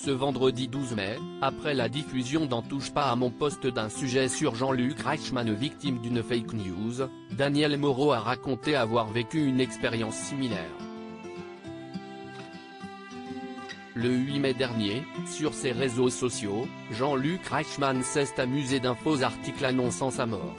Ce vendredi 12 mai, après la diffusion d'En touche pas à mon poste d'un sujet sur Jean-Luc Reichmann victime d'une fake news, Daniel Moreau a raconté avoir vécu une expérience similaire. Le 8 mai dernier, sur ses réseaux sociaux, Jean-Luc Reichmann s'est amusé d'un faux article annonçant sa mort.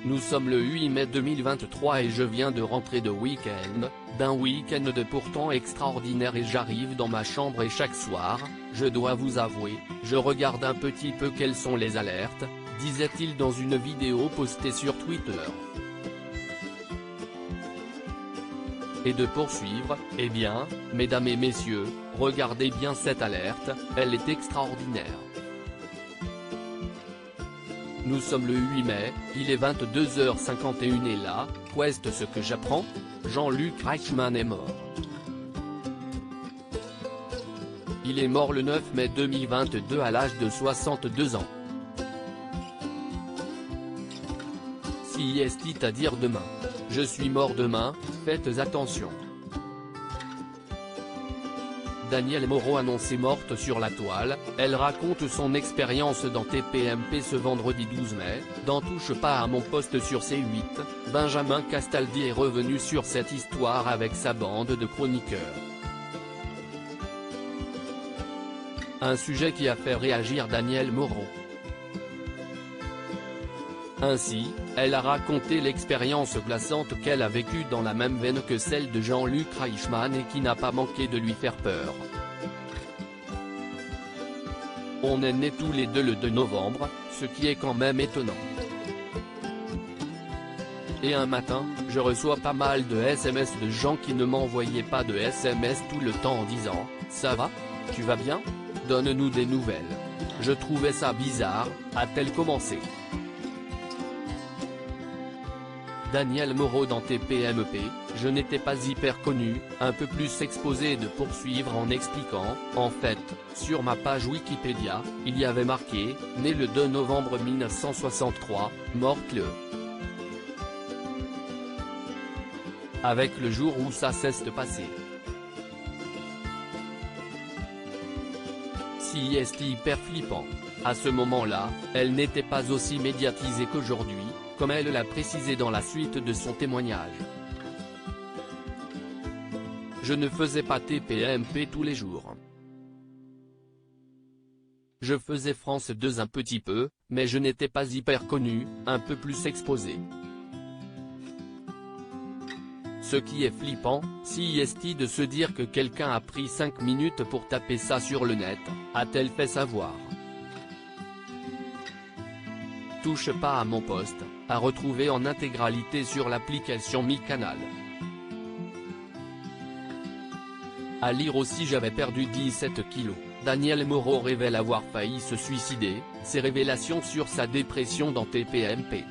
Nous sommes le 8 mai 2023 et je viens de rentrer de week-end, d'un week-end de pourtant extraordinaire et j'arrive dans ma chambre et chaque soir, je dois vous avouer, je regarde un petit peu quelles sont les alertes, disait-il dans une vidéo postée sur Twitter. Et de poursuivre, eh bien, mesdames et messieurs, regardez bien cette alerte, elle est extraordinaire. Nous sommes le 8 mai, il est 22h51 et là, qu'est ce que j'apprends? Jean-Luc Reichmann est mort. Il est mort le 9 mai 2022 à l'âge de 62 ans. Si c'est-à-dire demain. Je suis mort demain, faites attention. Daniel Moreau annoncée morte sur la toile, elle raconte son expérience dans TPMP ce vendredi 12 mai, d'En touche pas à mon poste sur C8, Benjamin Castaldi est revenu sur cette histoire avec sa bande de chroniqueurs. Un sujet qui a fait réagir Daniel Moreau. Ainsi, elle a raconté l'expérience glaçante qu'elle a vécue dans la même veine que celle de Jean-Luc Reichmann et qui n'a pas manqué de lui faire peur. On est nés tous les deux le 2 novembre, ce qui est quand même étonnant. Et un matin, je reçois pas mal de SMS de gens qui ne m'envoyaient pas de SMS tout le temps en disant « Ça va? Tu vas bien? Donne-nous des nouvelles. » Je trouvais ça bizarre, a-t-elle commencé. Daniel Moreau dans TPMP, je n'étais pas hyper connu, un peu plus exposé et de poursuivre en expliquant, en fait, sur ma page Wikipédia, il y avait marqué, né le 2 novembre 1963, morte le. Avec le jour où ça s'est passé. Si c'est hyper flippant. À ce moment-là, elle n'était pas aussi médiatisée qu'aujourd'hui, comme elle l'a précisé dans la suite de son témoignage. Je ne faisais pas TPMP tous les jours. Je faisais France 2 un petit peu, mais je n'étais pas hyper connu, un peu plus exposé. Ce qui est flippant, si est de se dire que quelqu'un a pris 5 minutes pour taper ça sur le net, a-t-elle fait savoir. Touche pas à mon poste, à retrouver en intégralité sur l'application MyCanal. À lire aussi j'avais perdu 17 kilos, Daniel Moreau révèle avoir failli se suicider, ses révélations sur sa dépression dans TPMP.